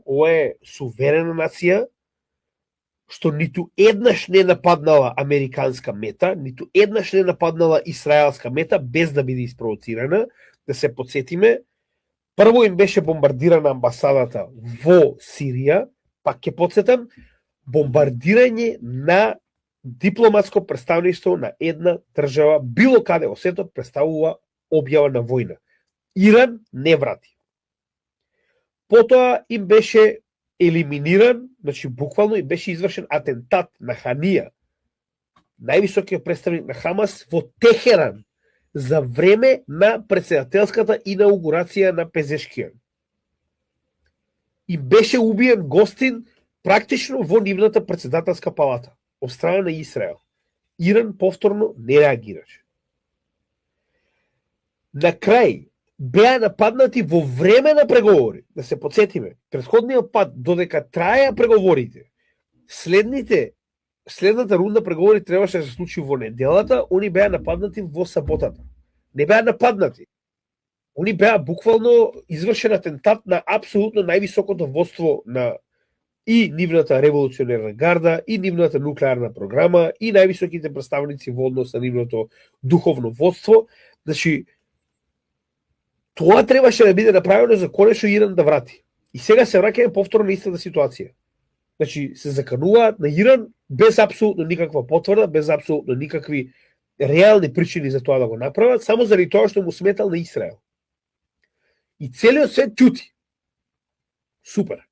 ова е суверена нација, што ниту еднаш не нападнала американска мета, ниту еднаш не нападнала израелска мета, без да биде испровоцирана. Да се подсетиме, прво им беше бомбардирана амбасадата во Сирија, пак ќе подсетам, бомбардирање на дипломатско представништво на една држава, било каде во светот, представува објава на војна. Иран не врати. Потоа им беше елиминиран, значи буквално им беше извршен атентат на Ханија, највисокиот представник на Хамас, во Техеран, за време на председателската инаугурација на Пезешкијан. И беше убиен гостин практично во нивната председателска палата од страна на Израел. Иран повторно не реагираше. На крај беа нападнати во време на преговори. Да се подсетиме, претходниот пат додека траја преговорите, следната рунда преговори требаше да се случи во неделата, они беа нападнати во саботата. Не беа нападнати. Они беа буквално извршен атентат на апсолутно највисокото водство на и нивната револуционерна гарда, и нивната нуклеарна програма, и највисоките представници во однос на нивното духовно водство. Значи, тоа требаше да биде направено за конечно Иран да врати. И сега се враќаме повторно на истата ситуација. Значи, се закануваат на Иран без апсолутно никаква потврда, без апсолутно никакви реални причини за тоа да го направат, само заради тоа што му сметал на Израел. И целиот свет ќути. Супер.